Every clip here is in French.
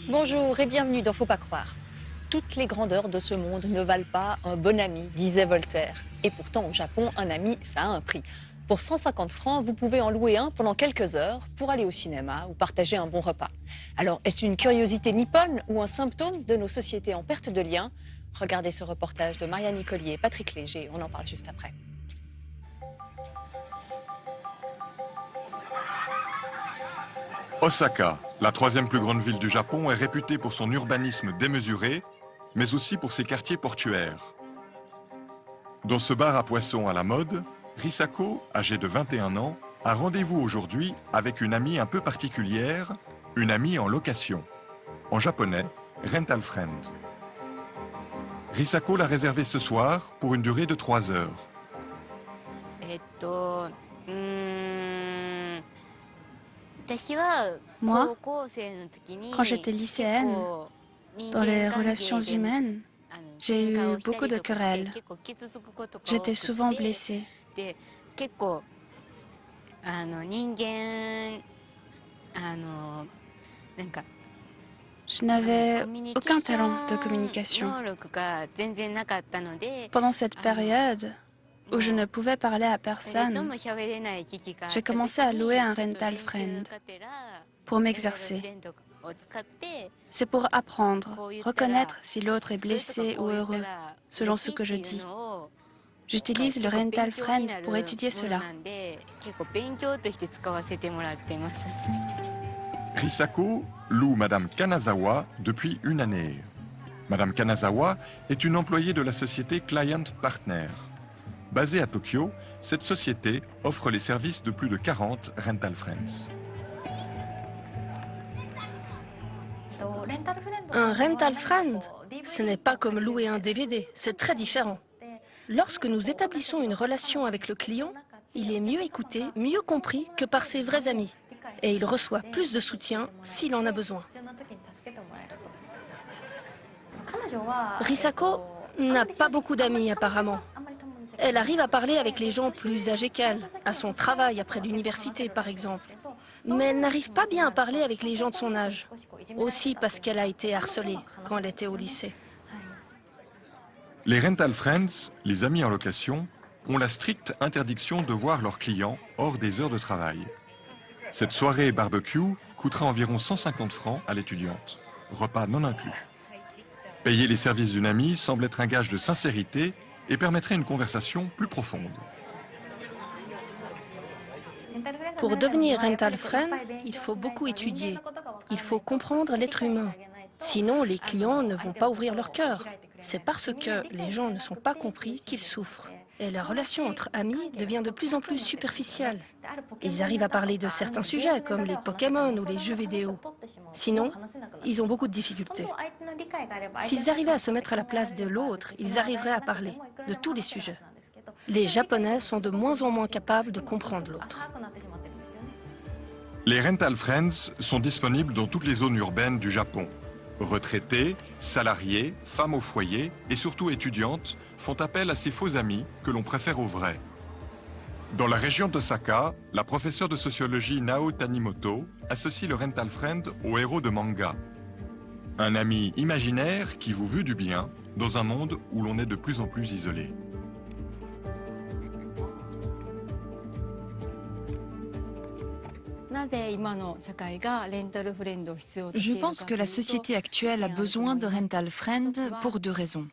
Bonjour et bienvenue dans Faut pas croire. Toutes les grandeurs de ce monde ne valent pas un bon ami, disait Voltaire. Et pourtant, au Japon, un ami, ça a un prix. Pour 150 francs, vous pouvez en louer un pendant quelques heures pour aller au cinéma ou partager un bon repas. Alors, est-ce une curiosité nippone ou un symptôme de nos sociétés en perte de lien? Regardez ce reportage de Maria Nicolier et Patrick Léger, on en parle juste après. Osaka, la troisième plus grande ville du Japon, est réputée pour son urbanisme démesuré, mais aussi pour ses quartiers portuaires. Dans ce bar à poissons à la mode, Risako, âgée de 21 ans, a rendez-vous aujourd'hui avec une amie un peu particulière, une amie en location. En japonais, rental friend. Risako l'a réservée ce soir pour une durée de 3 heures. moi, quand j'étais lycéenne, dans les relations humaines, j'ai eu beaucoup de querelles. J'étais souvent blessée. Je n'avais aucun talent de communication. Pendant cette période où je ne pouvais parler à personne, j'ai commencé à louer un rental friend pour m'exercer. C'est pour apprendre, reconnaître si l'autre est blessé ou heureux, selon ce que je dis. J'utilise le rental friend pour étudier cela. Risako loue Madame Kanazawa depuis une année. Madame Kanazawa est une employée de la société Client Partner. Basée à Tokyo, cette société offre les services de plus de 40 rental friends. Un rental friend, ce n'est pas comme louer un DVD, c'est très différent. Lorsque nous établissons une relation avec le client, il est mieux écouté, mieux compris que par ses vrais amis. Et il reçoit plus de soutien s'il en a besoin. Risako n'a pas beaucoup d'amis apparemment. Elle arrive à parler avec les gens plus âgés qu'elle, à son travail après l'université par exemple. Mais elle n'arrive pas bien à parler avec les gens de son âge. Aussi parce qu'elle a été harcelée quand elle était au lycée. Les rental friends, les amis en location, ont la stricte interdiction de voir leurs clients hors des heures de travail. Cette soirée barbecue coûtera environ 150 francs à l'étudiante, repas non inclus. Payer les services d'une amie semble être un gage de sincérité et permettrait une conversation plus profonde. Pour devenir rental friend, il faut beaucoup étudier. Il faut comprendre l'être humain. Sinon, les clients ne vont pas ouvrir leur cœur. C'est parce que les gens ne sont pas compris qu'ils souffrent. Et la relation entre amis devient de plus en plus superficielle. Ils arrivent à parler de certains sujets, comme les Pokémon ou les jeux vidéo. Sinon, ils ont beaucoup de difficultés. S'ils arrivaient à se mettre à la place de l'autre, ils arriveraient à parler de tous les sujets. Les Japonais sont de moins en moins capables de comprendre l'autre. Les rental friends sont disponibles dans toutes les zones urbaines du Japon. Retraités, salariés, femmes au foyer et surtout étudiantes font appel à ces faux amis que l'on préfère aux vrais. Dans la région d'Osaka, la professeure de sociologie Nao Tanimoto associe le rental friend au héros de manga. Un ami imaginaire qui vous veut du bien dans un monde où l'on est de plus en plus isolé. Je pense que la société actuelle a besoin de rental friend pour deux raisons.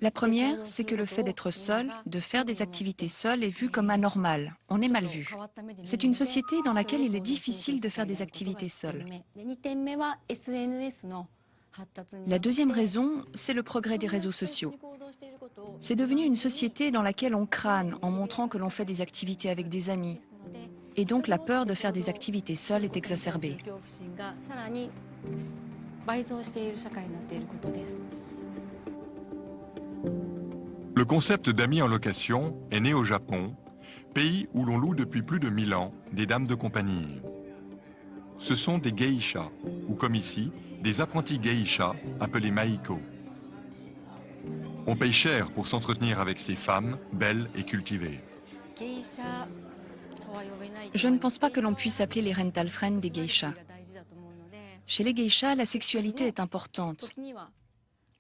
La première, c'est que le fait d'être seul, de faire des activités seul est vu comme anormal. On est mal vu. C'est une société dans laquelle il est difficile de faire des activités seul. La deuxième raison, c'est le progrès des réseaux sociaux. C'est devenu une société dans laquelle on crâne en montrant que l'on fait des activités avec des amis. Et donc la peur de faire des activités seules est exacerbée. Le concept d'amis en location est né au Japon, pays où l'on loue depuis plus de 1000 ans des dames de compagnie. Ce sont des geishas, ou comme ici, des apprentis geishas appelés maiko. On paye cher pour s'entretenir avec ces femmes belles et cultivées. Je ne pense pas que l'on puisse appeler les rental friends des geishas. Chez les geishas, la sexualité est importante.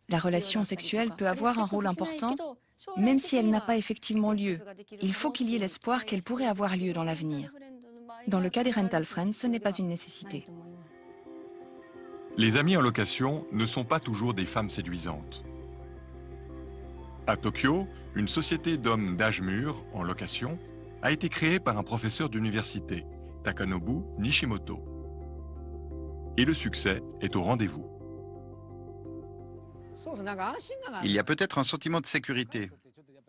La relation sexuelle peut avoir un rôle important, même si elle n'a pas effectivement lieu. Il faut qu'il y ait l'espoir qu'elle pourrait avoir lieu dans l'avenir. Dans le cas des rental friends, ce n'est pas une nécessité. Les amis en location ne sont pas toujours des femmes séduisantes. À Tokyo, une société d'hommes d'âge mûr, en location, a été créée par un professeur d'université, Takanobu Nishimoto. Et le succès est au rendez-vous. Il y a peut-être un sentiment de sécurité.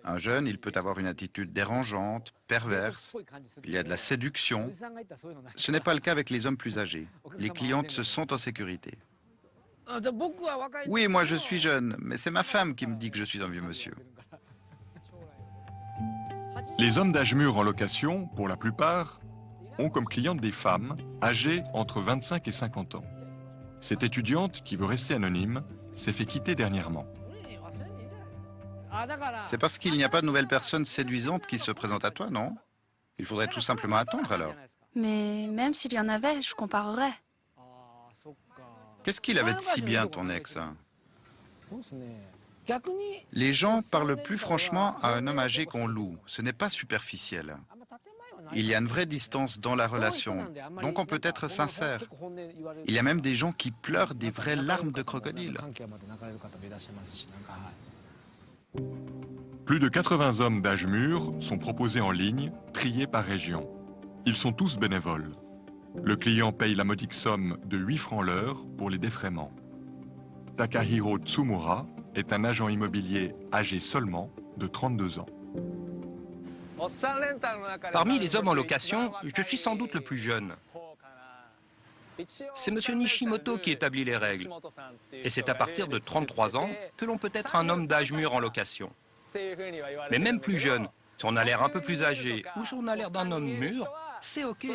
Un jeune, il peut avoir une attitude dérangeante, perverse. Il y a de la séduction. Ce n'est pas le cas avec les hommes plus âgés. Les clientes se sentent en sécurité. Oui, moi je suis jeune, mais c'est ma femme qui me dit que je suis un vieux monsieur. Les hommes d'âge mûr en location, pour la plupart, ont comme clientes des femmes âgées entre 25 et 50 ans. Cette étudiante, qui veut rester anonyme, s'est fait quitter dernièrement. C'est parce qu'il n'y a pas de nouvelles personnes séduisantes qui se présentent à toi, non? Il faudrait tout simplement attendre alors. Mais même s'il y en avait, je comparerais. Qu'est-ce qu'il avait de si bien, ton ex? Les gens parlent plus franchement à un homme âgé qu'on loue. Ce n'est pas superficiel. Il y a une vraie distance dans la relation, donc on peut être sincère. Il y a même des gens qui pleurent des vraies larmes de crocodile. Plus de 80 hommes d'âge mûr sont proposés en ligne, triés par région. Ils sont tous bénévoles. Le client paye la modique somme de 8 francs l'heure pour les défraiements. Takahiro Tsumura est un agent immobilier âgé seulement de 32 ans. Parmi les hommes en location, je suis sans doute le plus jeune. C'est M. Nishimoto qui établit les règles. Et c'est à partir de 33 ans que l'on peut être un homme d'âge mûr en location. Mais même plus jeune, si on a l'air un peu plus âgé ou si on a l'air d'un homme mûr, c'est OK.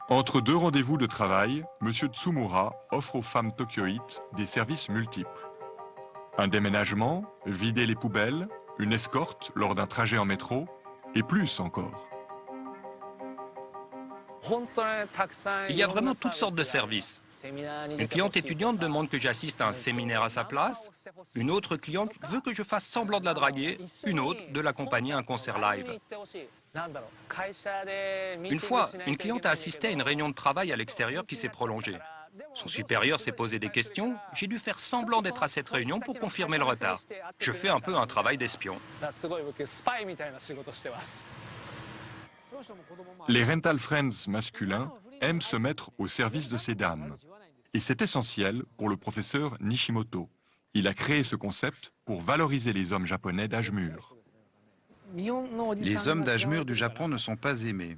Entre deux rendez-vous de travail, M. Tsumura offre aux femmes tokyoïtes des services multiples. Un déménagement, vider les poubelles, une escorte lors d'un trajet en métro, et plus encore. Il y a vraiment toutes sortes de services. Une cliente étudiante demande que j'assiste à un séminaire à sa place. Une autre cliente veut que je fasse semblant de la draguer. Une autre de l'accompagner à un concert live. Une fois, une cliente a assisté à une réunion de travail à l'extérieur qui s'est prolongée. Son supérieur s'est posé des questions. J'ai dû faire semblant d'être à cette réunion pour confirmer le retard. Je fais un peu un travail d'espion. Les rental friends masculins aiment se mettre au service de ces dames. Et c'est essentiel pour le professeur Nishimoto. Il a créé ce concept pour valoriser les hommes japonais d'âge mûr. Les hommes d'âge mûr du Japon ne sont pas aimés.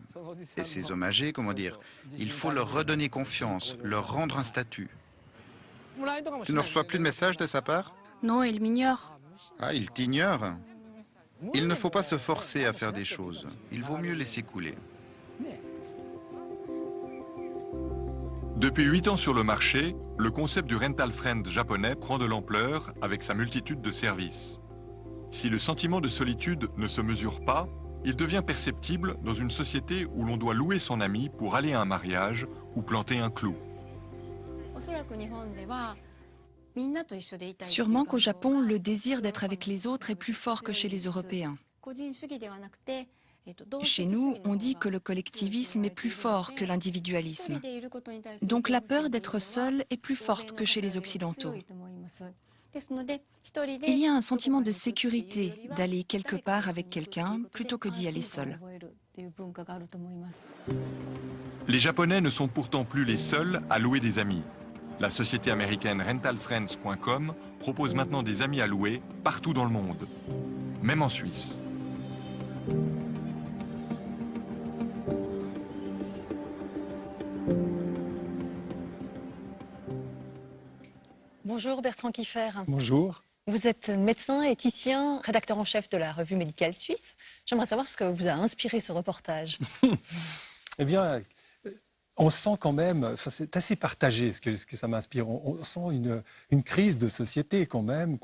Et ces hommes âgés, comment dire, il faut leur redonner confiance, leur rendre un statut. Tu ne reçois plus de messages de sa part? Non, il m'ignore. Ah, il t'ignore? Il ne faut pas se forcer à faire des choses. Il vaut mieux laisser couler. Depuis 8 ans sur le marché, le concept du rental friend japonais prend de l'ampleur avec sa multitude de services. Si le sentiment de solitude ne se mesure pas, il devient perceptible dans une société où l'on doit louer son ami pour aller à un mariage ou planter un clou. Sûrement qu'au Japon, le désir d'être avec les autres est plus fort que chez les Européens. Chez nous, on dit que le collectivisme est plus fort que l'individualisme. Donc la peur d'être seul est plus forte que chez les Occidentaux. Il y a un sentiment de sécurité d'aller quelque part avec quelqu'un plutôt que d'y aller seul. Les Japonais ne sont pourtant plus les seuls à louer des amis. La société américaine rentalfriends.com propose maintenant des amis à louer partout dans le monde, même en Suisse. Bonjour Bertrand Kieffer. Bonjour. Vous êtes médecin, éthicien, rédacteur en chef de la revue médicale suisse. J'aimerais savoir ce que vous a inspiré ce reportage. Eh bien, on sent quand même, c'est assez partagé ce que ça m'inspire, on sent une crise de société quand même,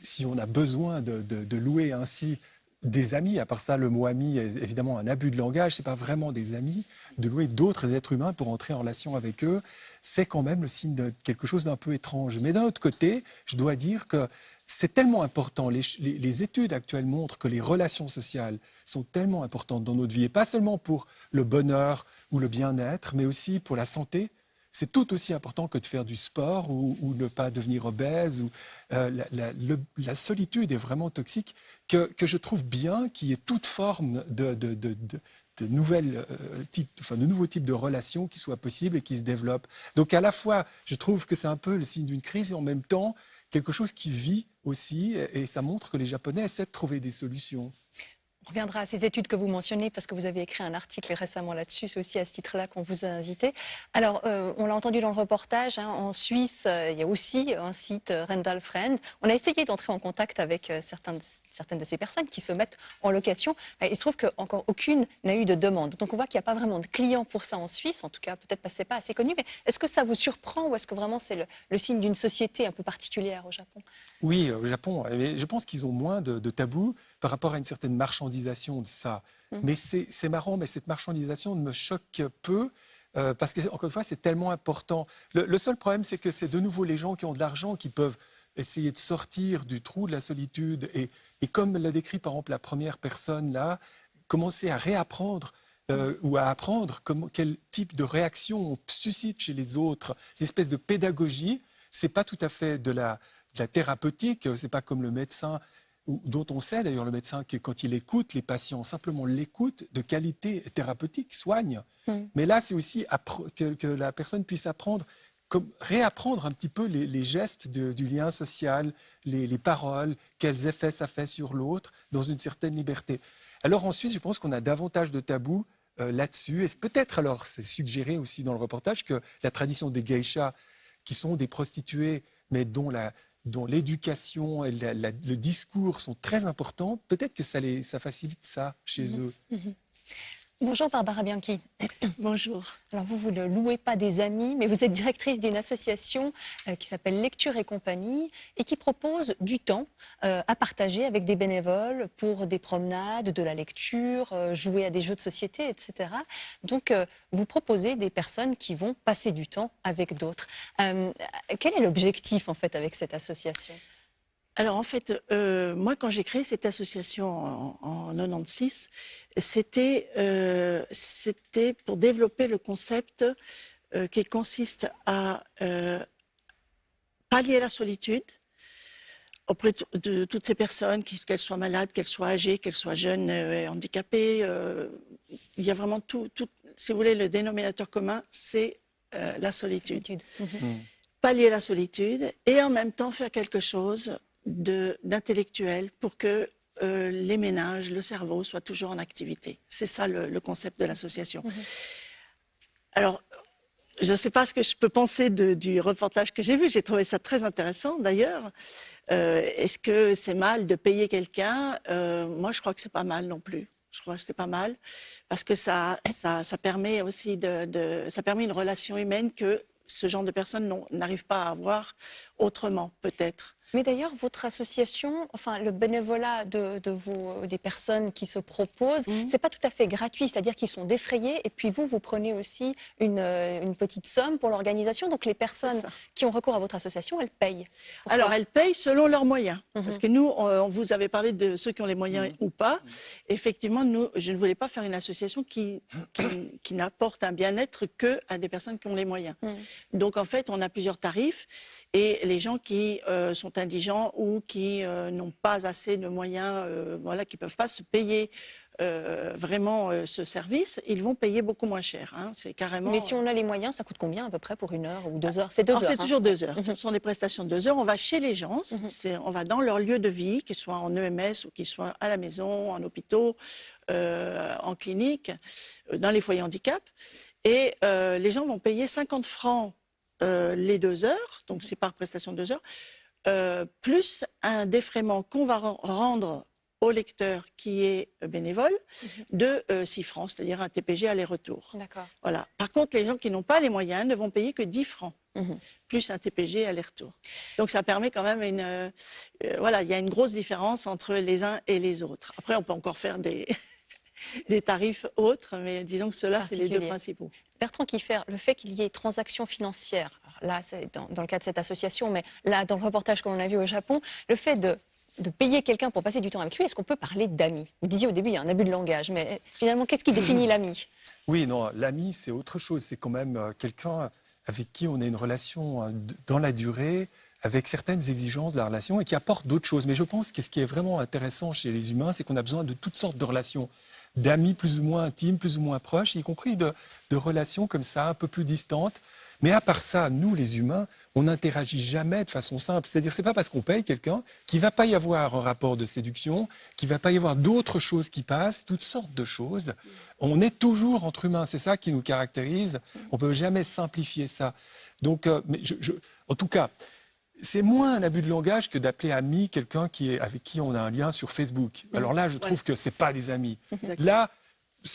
si on a besoin de louer ainsi des amis. À part ça, le mot ami est évidemment un abus de langage. C'est pas vraiment des amis. De louer d'autres êtres humains pour entrer en relation avec eux, c'est quand même le signe de quelque chose d'un peu étrange. Mais d'un autre côté, je dois dire que c'est tellement important. Les études actuelles montrent que les relations sociales sont tellement importantes dans notre vie, et pas seulement pour le bonheur ou le bien-être, mais aussi pour la santé. C'est tout aussi important que de faire du sport ou ne pas devenir obèse. La solitude est vraiment toxique, que je trouve bien qu'il y ait toute forme de nouveaux types de relations qui soient possibles et qui se développent. Donc à la fois, je trouve que c'est un peu le signe d'une crise et en même temps quelque chose qui vit aussi, et ça montre que les Japonais essaient de trouver des solutions. On reviendra à ces études que vous mentionnez parce que vous avez écrit un article récemment là-dessus. C'est aussi à ce titre-là qu'on vous a invité. Alors, on l'a entendu dans le reportage, hein, en Suisse, il y a aussi un site Rental Friend. On a essayé d'entrer en contact avec certaines de ces personnes qui se mettent en location. Il se trouve qu'encore aucune n'a eu de demande. Donc, on voit qu'il n'y a pas vraiment de clients pour ça en Suisse. En tout cas, peut-être parce que ce n'est pas assez connu. Mais est-ce que ça vous surprend ou est-ce que vraiment c'est le signe d'une société un peu particulière au Japon? Oui, au Japon. Mais je pense qu'ils ont moins de tabous par rapport à une certaine marchandisation de ça. Mais c'est marrant, mais cette marchandisation me choque peu parce que, encore une fois, c'est tellement important. Le seul problème, c'est que c'est de nouveau les gens qui ont de l'argent qui peuvent essayer de sortir du trou de la solitude et comme l'a décrit par exemple la première personne là, commencer à réapprendre ou à apprendre quel type de réaction on suscite chez les autres. Cette espèce de pédagogie, c'est pas tout à fait de la thérapeutique, c'est pas comme le médecin dont on sait d'ailleurs, le médecin, que quand il écoute les patients, simplement l'écoute de qualité thérapeutique, soigne. Mais là, c'est aussi que la personne puisse apprendre, réapprendre un petit peu les gestes du lien social, les paroles, quels effets ça fait sur l'autre, dans une certaine liberté. Alors ensuite, je pense qu'on a davantage de tabous là-dessus. Et peut-être, alors, c'est suggéré aussi dans le reportage que la tradition des geishas, qui sont des prostituées, mais dont l'éducation et le discours sont très importants, peut-être que ça facilite ça chez eux. Bonjour Barbara Bianchi. Bonjour. Alors vous ne louez pas des amis, mais vous êtes directrice d'une association qui s'appelle Lecture et Compagnie et qui propose du temps à partager avec des bénévoles pour des promenades, de la lecture, jouer à des jeux de société, etc. Donc vous proposez des personnes qui vont passer du temps avec d'autres. Quel est l'objectif en fait avec cette association ? Alors en fait, moi quand j'ai créé cette association en 96, c'était pour développer le concept qui consiste à pallier la solitude auprès de toutes ces personnes, qu'elles soient malades, qu'elles soient âgées, qu'elles soient jeunes, handicapées. Il y a vraiment tout, si vous voulez, le dénominateur commun, c'est la solitude. Pallier la solitude et en même temps faire quelque chose d'intellectuel pour que les ménages, le cerveau soient toujours en activité. C'est ça le concept de l'association. Alors, je ne sais pas ce que je peux penser du reportage que j'ai vu. J'ai trouvé ça très intéressant d'ailleurs. Est-ce que c'est mal de payer quelqu'un ? Moi, je crois que c'est pas mal non plus. Je crois que c'est pas mal parce que ça permet aussi ça permet une relation humaine que ce genre de personnes n'arrivent pas à avoir autrement, peut-être. Mais d'ailleurs, votre association, enfin le bénévolat des personnes qui se proposent, c'est pas tout à fait gratuit, c'est-à-dire qu'ils sont défrayés et puis vous prenez aussi une petite somme pour l'organisation. Donc les personnes qui ont recours à votre association, elles payent. Pourquoi ? Alors elles payent selon leurs moyens. Parce que nous, on vous avait parlé de ceux qui ont les moyens ou pas. Effectivement, nous, je ne voulais pas faire une association qui n'apporte un bien-être que à des personnes qui ont les moyens. Donc en fait, on a plusieurs tarifs et les gens qui sont indigents ou qui n'ont pas assez de moyens, qui ne peuvent pas se payer vraiment ce service, ils vont payer beaucoup moins cher. C'est carrément. Mais si on a les moyens, ça coûte combien à peu près pour 1 heure ou 2 heures ? C'est 2 heures. C'est toujours 2 heures. Ce sont des prestations de 2 heures. On va chez les gens, on va dans leur lieu de vie, qu'ils soient en EMS ou qu'ils soient à la maison, en hôpitaux, en clinique, dans les foyers handicap. Et les gens vont payer 50 francs les 2 heures, donc c'est par prestation de 2 heures, plus un défraiement qu'on va rendre au lecteur qui est bénévole de 6 francs, c'est-à-dire un TPG aller-retour. D'accord. Voilà. Par contre, les gens qui n'ont pas les moyens ne vont payer que 10 francs. plus un TPG aller-retour. Donc ça permet quand même voilà, il y a une grosse différence entre les uns et les autres. Après, on peut encore faire des tarifs autres, mais disons que ceux-là, c'est les deux principaux. Bertrand Kieffer, le fait qu'il y ait transactions financières, là, c'est dans le cas de cette association, mais là, dans le reportage qu'on a vu au Japon, le fait de payer quelqu'un pour passer du temps avec lui, est-ce qu'on peut parler d'amis? Vous disiez au début, il y a un abus de langage, mais finalement, qu'est-ce qui définit l'ami? Oui, non, l'ami, c'est autre chose. C'est quand même quelqu'un avec qui on a une relation dans la durée, avec certaines exigences de la relation et qui apporte d'autres choses. Mais je pense que ce qui est vraiment intéressant chez les humains, c'est qu'on a besoin de toutes sortes de relations, d'amis plus ou moins intimes, plus ou moins proches, y compris de relations comme ça, un peu plus distantes. Mais à part ça, nous, les humains, on n'interagit jamais de façon simple. C'est-à-dire, c'est pas parce qu'on paye quelqu'un qu'il va pas y avoir un rapport de séduction, qu'il va pas y avoir d'autres choses qui passent, toutes sortes de choses. On est toujours entre humains. C'est ça qui nous caractérise. On peut jamais simplifier ça. Donc, en tout cas, c'est moins un abus de langage que d'appeler ami quelqu'un avec qui on a un lien sur Facebook. Alors là, je trouve que c'est pas des amis. Là,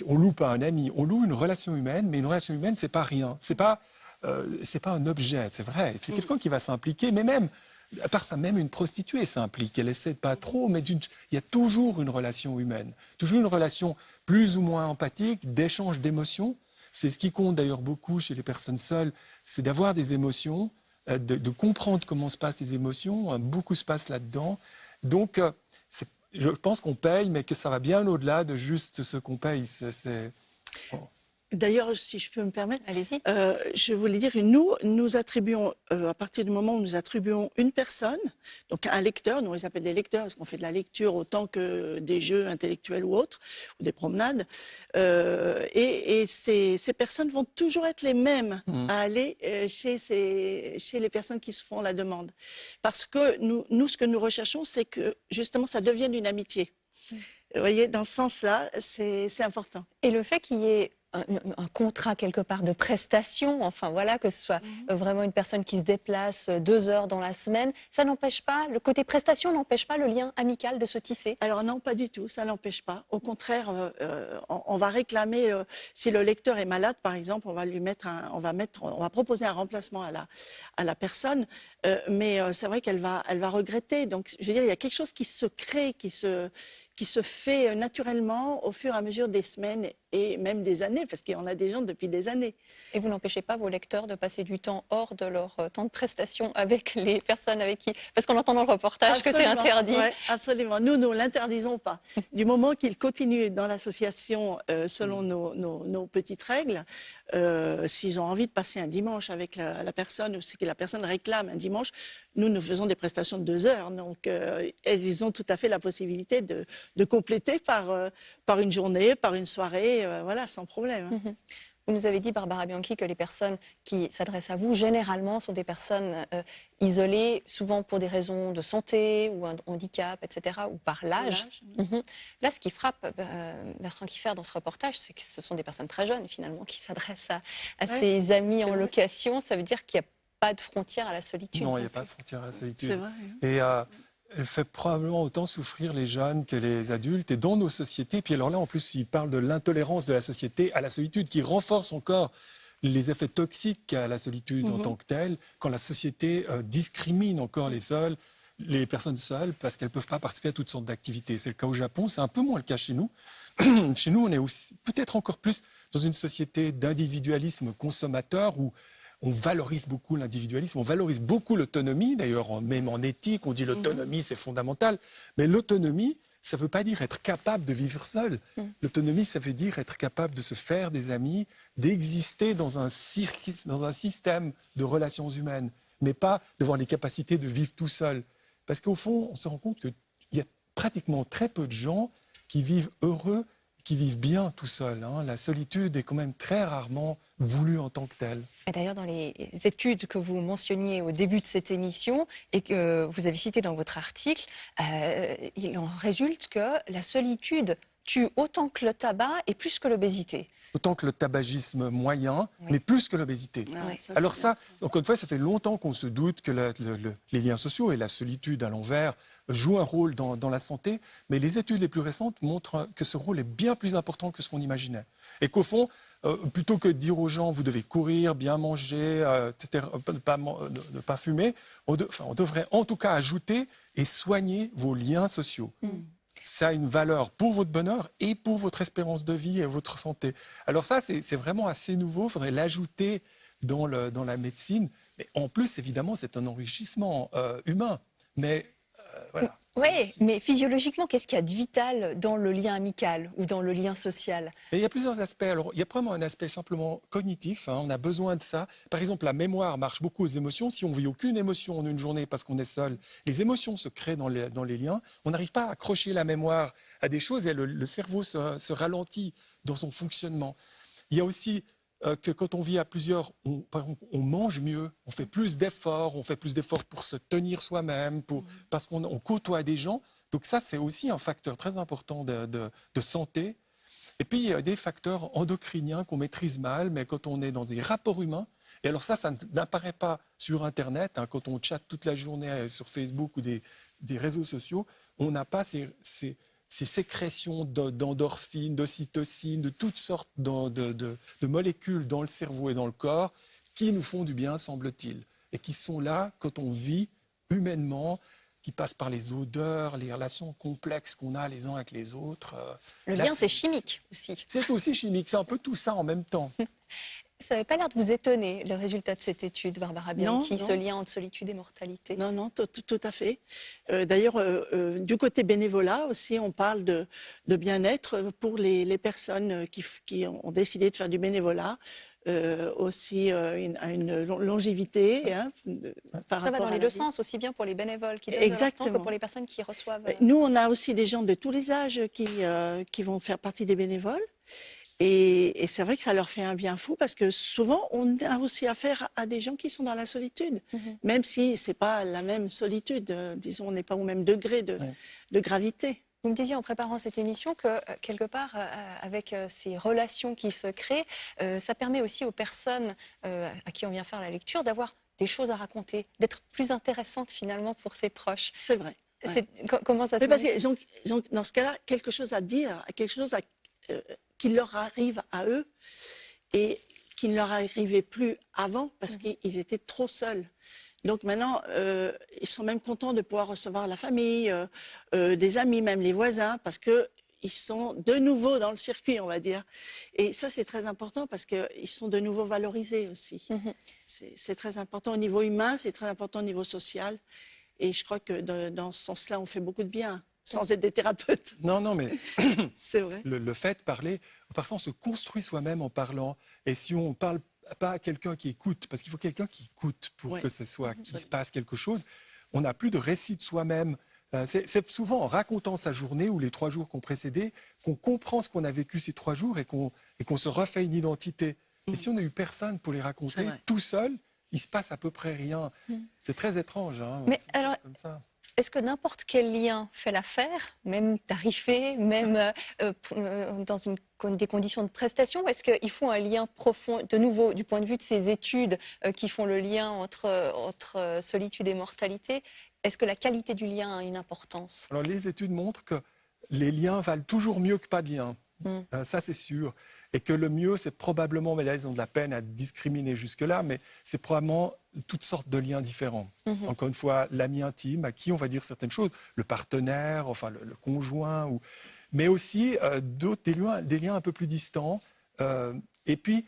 on loue pas un ami, on loue une relation humaine, mais une relation humaine, c'est pas rien. C'est pas un objet, c'est vrai. C'est quelqu'un qui va s'impliquer, mais même, à part ça, même une prostituée s'implique. Elle essaie pas trop, mais il y a toujours une relation humaine. Toujours une relation plus ou moins empathique, d'échange d'émotions. C'est ce qui compte d'ailleurs beaucoup chez les personnes seules, c'est d'avoir des émotions, de comprendre comment se passent les émotions. Beaucoup se passe là-dedans. Donc, je pense qu'on paye, mais que ça va bien au-delà de juste ce qu'on paye. Bon. D'ailleurs, si je peux me permettre, allez-y. Je voulais dire que nous attribuons, à partir du moment où nous attribuons une personne, donc un lecteur, nous on les appelle des lecteurs parce qu'on fait de la lecture autant que des jeux intellectuels ou autres, ou des promenades, et ces personnes vont toujours être les mêmes à aller chez les personnes qui se font la demande. Parce que nous ce que nous recherchons, c'est que justement ça devienne une amitié. Vous voyez, dans ce sens-là, c'est important. Et le fait qu'il y ait un contrat quelque part de prestation, enfin voilà, que ce soit vraiment une personne qui se déplace 2 heures dans la semaine, ça n'empêche pas, le côté prestation n'empêche pas le lien amical de se tisser? Alors non, pas du tout, ça n'empêche pas. Au contraire, on va réclamer, si le lecteur est malade par exemple, on va proposer un remplacement à la personne, mais c'est vrai qu'elle va regretter. Donc je veux dire, il y a quelque chose qui se crée, qui se fait naturellement au fur et à mesure des semaines et même des années, parce qu'on a des gens depuis des années. Et vous n'empêchez pas vos lecteurs de passer du temps hors de leur temps de prestation avec les personnes avec qui... Parce qu'on entend dans le reportage que c'est interdit. Oui, absolument. Nous ne l'interdisons pas. Du moment qu'ils continuent dans l'association selon nos petites règles, s'ils ont envie de passer un dimanche avec la personne, ou si la personne réclame un dimanche, nous faisons des prestations de 2 heures. Donc, ils ont tout à fait la possibilité de compléter par une journée, par une soirée, voilà, sans problème. Vous nous avez dit, Barbara Bianchi, que les personnes qui s'adressent à vous, généralement, sont des personnes isolées, souvent pour des raisons de santé ou un handicap, etc., ou par l'âge. Là, ce qui frappe Bertrand Kieffer dans ce reportage, c'est que ce sont des personnes très jeunes, finalement, qui s'adressent à ses amis en location. Ça veut dire qu'il n'y a pas de frontière à la solitude. Non, il n'y a pas de frontière à la solitude. C'est vrai. Et elle fait probablement autant souffrir les jeunes que les adultes. Et dans nos sociétés, puis alors là, en plus, il parle de l'intolérance de la société à la solitude, qui renforce encore les effets toxiques qu'a la solitude en tant que telle, quand la société discrimine encore les personnes seules, parce qu'elles ne peuvent pas participer à toutes sortes d'activités. C'est le cas au Japon, c'est un peu moins le cas chez nous. Chez nous, on est aussi peut-être encore plus dans une société d'individualisme consommateur où on valorise beaucoup l'individualisme, on valorise beaucoup l'autonomie. D'ailleurs, même en éthique, on dit l'autonomie, c'est fondamental. Mais l'autonomie, ça ne veut pas dire être capable de vivre seul. L'autonomie, ça veut dire être capable de se faire des amis, d'exister dans un système de relations humaines, mais pas d'avoir les capacités de vivre tout seul. Parce qu'au fond, on se rend compte qu'il y a pratiquement très peu de gens qui vivent heureux, qui vivent bien tout seuls. La solitude est quand même très rarement voulue en tant que telle. Et d'ailleurs, dans les études que vous mentionniez au début de cette émission et que vous avez citées dans votre article, il en résulte que la solitude tue autant que le tabac et plus que l'obésité. Autant que le tabagisme moyen, mais plus que l'obésité. Alors ça, encore une fois, ça fait longtemps qu'on se doute que les liens sociaux et la solitude à l'envers jouent un rôle dans la santé, mais les études les plus récentes montrent que ce rôle est bien plus important que ce qu'on imaginait. Et qu'au fond, plutôt que de dire aux gens, vous devez courir, bien manger, etc., ne pas fumer, on devrait en tout cas ajouter et soigner vos liens sociaux. Ça a une valeur pour votre bonheur et pour votre espérance de vie et votre santé. Alors ça, c'est vraiment assez nouveau, il faudrait l'ajouter dans la médecine. Mais en plus, évidemment, c'est un enrichissement humain. Mais voilà. Oui, mais physiologiquement, qu'est-ce qu'il y a de vital dans le lien amical ou dans le lien social? Et il y a plusieurs aspects. Alors, il y a vraiment un aspect simplement cognitif. On a besoin de ça. Par exemple, la mémoire marche beaucoup aux émotions. Si on ne vit aucune émotion en une journée parce qu'on est seul, les émotions se créent dans les liens. On n'arrive pas à accrocher la mémoire à des choses et le cerveau se ralentit dans son fonctionnement. Il y a aussi que quand on vit à plusieurs, par exemple, on mange mieux, on fait plus d'efforts pour se tenir soi-même, parce qu'on côtoie des gens. Donc ça, c'est aussi un facteur très important de santé. Et puis, il y a des facteurs endocriniens qu'on maîtrise mal, mais quand on est dans des rapports humains, et alors ça n'apparaît pas sur Internet, quand on chatte toute la journée sur Facebook ou des réseaux sociaux, on n'a pas ces sécrétions d'endorphines, d'ocytocine, de toutes sortes de molécules dans le cerveau et dans le corps qui nous font du bien, semble-t-il, et qui sont là quand on vit humainement, qui passent par les odeurs, les relations complexes qu'on a les uns avec les autres. Le lien, c'est chimique aussi. C'est aussi chimique, c'est un peu tout ça en même temps. Ça n'avait pas l'air de vous étonner, le résultat de cette étude, Barbara Bianchi, ce lien entre solitude et mortalité? Non, tout à fait. D'ailleurs, du côté bénévolat aussi, on parle de bien-être pour les personnes qui ont décidé de faire du bénévolat. Aussi une longévité. Ça va dans les deux sens, aussi bien pour les bénévoles qui donnent de leur temps que pour les personnes qui reçoivent. Nous, on a aussi des gens de tous les âges qui vont faire partie des bénévoles. Et c'est vrai que ça leur fait un bien fou parce que souvent, on a aussi affaire à des gens qui sont dans la solitude, même si ce n'est pas la même solitude. Disons, on n'est pas au même degré de gravité. Vous me disiez en préparant cette émission que, quelque part, avec ces relations qui se créent, ça permet aussi aux personnes à qui on vient faire la lecture d'avoir des choses à raconter, d'être plus intéressantes finalement pour ses proches. C'est vrai. Ouais. Comment ça se passe? Parce qu'ils ont, dans ce cas-là, quelque chose à dire, quelque chose qui leur arrive à eux et qui ne leur arrivait plus avant parce qu'ils étaient trop seuls. Donc maintenant, ils sont même contents de pouvoir recevoir la famille, des amis, même les voisins, parce qu'ils sont de nouveau dans le circuit, on va dire. Et ça, c'est très important parce qu'ils sont de nouveau valorisés aussi. C'est très important au niveau humain, c'est très important au niveau social. Et je crois que dans ce sens-là, on fait beaucoup de bien, sans être des thérapeutes. Non, mais c'est vrai. Le fait de parler, par contre, on se construit soi-même en parlant. Et si on parle pas à quelqu'un qui écoute, parce qu'il faut quelqu'un qui écoute pour que ce soit qu'il se passe quelque chose. On n'a plus de récit de soi-même. C'est souvent en racontant sa journée ou les 3 jours qu'on précédait qu'on comprend ce qu'on a vécu ces 3 jours et qu'on se refait une identité. Et si on n'a eu personne pour les raconter tout seul, il se passe à peu près rien. C'est très étrange. Mais alors, comme ça. Est-ce que n'importe quel lien fait l'affaire, même tarifé, même dans des conditions de prestation, ou est-ce qu'il faut un lien profond, de nouveau, du point de vue de ces études qui font le lien entre solitude et mortalité, est-ce que la qualité du lien a une importance? Alors, les études montrent que les liens valent toujours mieux que pas de liens. Ça, c'est sûr. Et que le mieux, c'est probablement, mais là, ils ont de la peine à discriminer jusque-là, mais c'est probablement toutes sortes de liens différents. Encore une fois, l'ami intime, à qui on va dire certaines choses, le partenaire, enfin le conjoint, mais aussi des liens un peu plus distants. Et puis,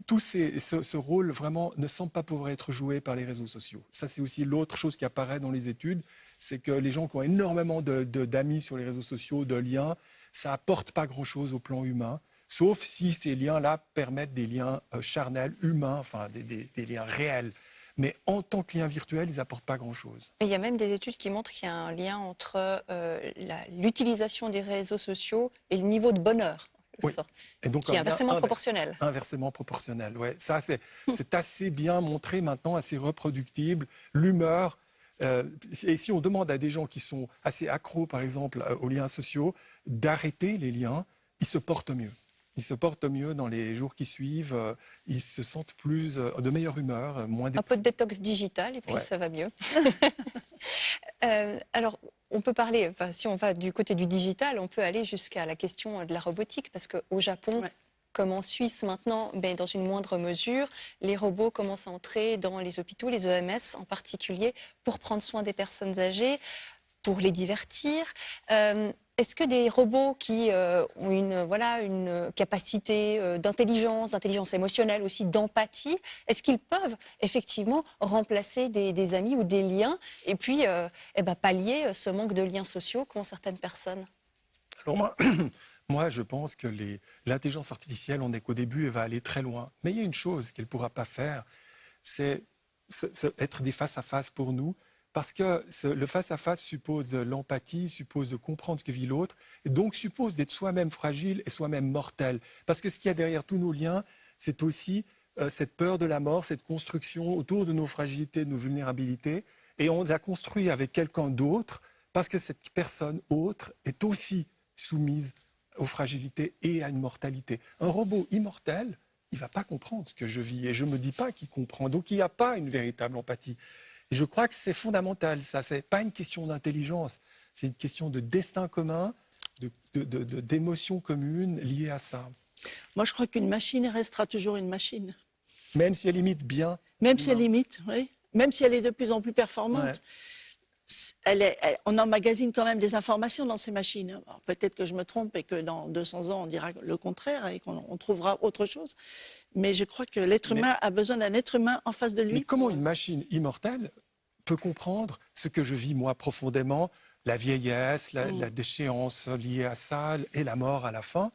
ce rôle vraiment ne semble pas pouvoir être joué par les réseaux sociaux. Ça, c'est aussi l'autre chose qui apparaît dans les études, c'est que les gens qui ont énormément d'amis sur les réseaux sociaux, de liens, ça n'apporte pas grand-chose au plan humain. Sauf si ces liens-là permettent des liens charnels, humains, enfin des liens réels. Mais en tant que lien virtuel, ils n'apportent pas grand-chose. Il y a même des études qui montrent qu'il y a un lien entre l'utilisation des réseaux sociaux et le niveau de bonheur, et donc, qui est inversement proportionnel. Inversement proportionnel, oui. Ça, c'est assez bien montré maintenant, assez reproductible. L'humeur. Et si on demande à des gens qui sont assez accros, par exemple, aux liens sociaux, d'arrêter les liens, ils se portent mieux. Ils se portent mieux dans les jours qui suivent, ils se sentent plus de meilleure humeur, moins un peu de détox digital et puis ça va mieux. Alors, on peut parler, si on va du côté du digital, on peut aller jusqu'à la question de la robotique parce qu'au Japon, comme en Suisse maintenant, mais dans une moindre mesure, les robots commencent à entrer dans les hôpitaux, les OMS en particulier, pour prendre soin des personnes âgées, pour les divertir. Est-ce que des robots qui ont une capacité d'intelligence émotionnelle, aussi d'empathie, est-ce qu'ils peuvent effectivement remplacer des amis ou des liens et puis pallier ce manque de liens sociaux qu'ont certaines personnes? Alors moi, je pense que l'intelligence artificielle, on n'est qu'au début, elle va aller très loin. Mais il y a une chose qu'elle ne pourra pas faire, c'est être des face-à-face pour nous. Parce que le face-à-face suppose l'empathie, suppose de comprendre ce que vit l'autre, et donc suppose d'être soi-même fragile et soi-même mortel. Parce que ce qu'il y a derrière tous nos liens, c'est aussi cette peur de la mort, cette construction autour de nos fragilités, de nos vulnérabilités. Et on la construit avec quelqu'un d'autre, parce que cette personne autre est aussi soumise aux fragilités et à une mortalité. Un robot immortel, il ne va pas comprendre ce que je vis, et je ne me dis pas qu'il comprend. Donc il n'y a pas une véritable empathie. Et je crois que c'est fondamental, ça. Ce n'est pas une question d'intelligence, c'est une question de destin commun, d'émotions communes liées à ça. Moi, je crois qu'une machine restera toujours une machine. Même si elle imite bien. Même si elle imite, oui. Même si elle est de plus en plus performante. Ouais. On emmagasine quand même des informations dans ces machines. Peut-être que je me trompe et que dans 200 ans, on dira le contraire et qu'on trouvera autre chose. Mais je crois que l'être humain a besoin d'un être humain en face de lui. Mais comment une machine immortelle peut comprendre ce que je vis moi profondément, la vieillesse, la déchéance liée à ça et la mort à la fin,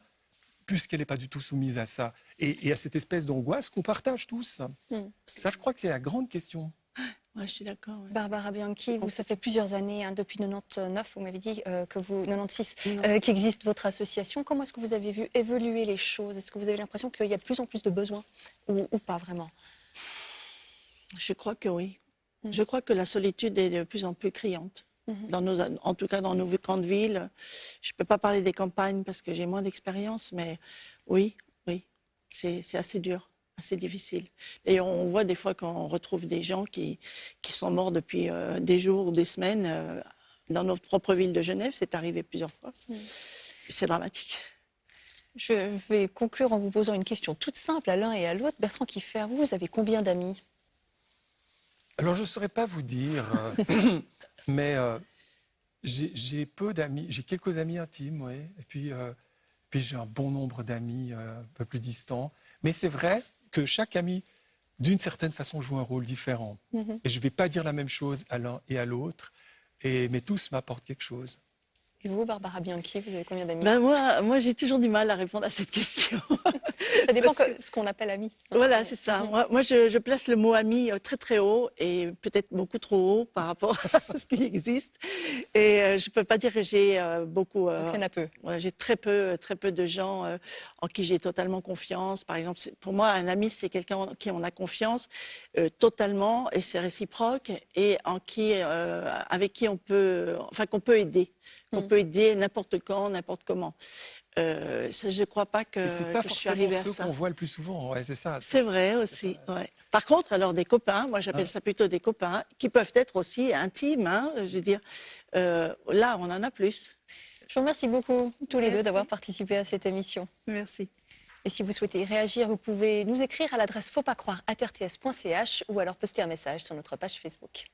puisqu'elle n'est pas du tout soumise à ça et à cette espèce d'angoisse qu'on partage tous. Ça, je crois que c'est la grande question. Ouais, je suis d'accord. Ouais. Barbara Bianchi, vous, ça fait plusieurs années, depuis 99, vous m'avez dit, 96, qu'existe votre association. Comment est-ce que vous avez vu évoluer les choses? Est-ce que vous avez l'impression qu'il y a de plus en plus de besoins ou pas vraiment? Je crois que oui. Je crois que la solitude est de plus en plus criante. En tout cas, dans nos grandes villes. Je ne peux pas parler des campagnes parce que j'ai moins d'expérience, mais oui, c'est assez dur. C'est difficile. Et on voit des fois qu'on retrouve des gens qui sont morts depuis des jours ou des semaines. Dans notre propre ville de Genève, c'est arrivé plusieurs fois. C'est dramatique. Je vais conclure en vous posant une question toute simple à l'un et à l'autre. Bertrand Kiefer, vous avez combien d'amis? Alors, je ne saurais pas vous dire, mais j'ai peu d'amis. J'ai quelques amis intimes, oui. Et puis j'ai un bon nombre d'amis un peu plus distants. Mais c'est vrai que chaque ami, d'une certaine façon, joue un rôle différent. Et je ne vais pas dire la même chose à l'un et à l'autre, mais tous m'apportent quelque chose. Et vous, Barbara Bianchi, vous avez combien d'amis? Moi, j'ai toujours du mal à répondre à cette question. Ça dépend de ce qu'on appelle ami. Voilà, c'est ça. Moi, je place le mot ami très, très haut et peut-être beaucoup trop haut par rapport à ce qui existe. Et je ne peux pas dire que j'ai beaucoup... Il y en a peu. J'ai très peu de gens en qui j'ai totalement confiance. Par exemple, pour moi, un ami, c'est quelqu'un en qui on a confiance totalement et c'est réciproque et avec qui qu'on peut aider. On peut aider n'importe quand, n'importe comment. Je ne crois pas que je suis arrivée à ça. C'est pas forcément ceux qu'on voit le plus souvent, c'est ça. C'est vrai aussi, ouais. Par contre, alors des copains, moi j'appelle ça plutôt des copains, qui peuvent être aussi intimes, je veux dire. Là, on en a plus. Je vous remercie beaucoup, tous les deux, d'avoir participé à cette émission. Merci. Et si vous souhaitez réagir, vous pouvez nous écrire à l'adresse fautpascroire@rts.ch ou alors poster un message sur notre page Facebook.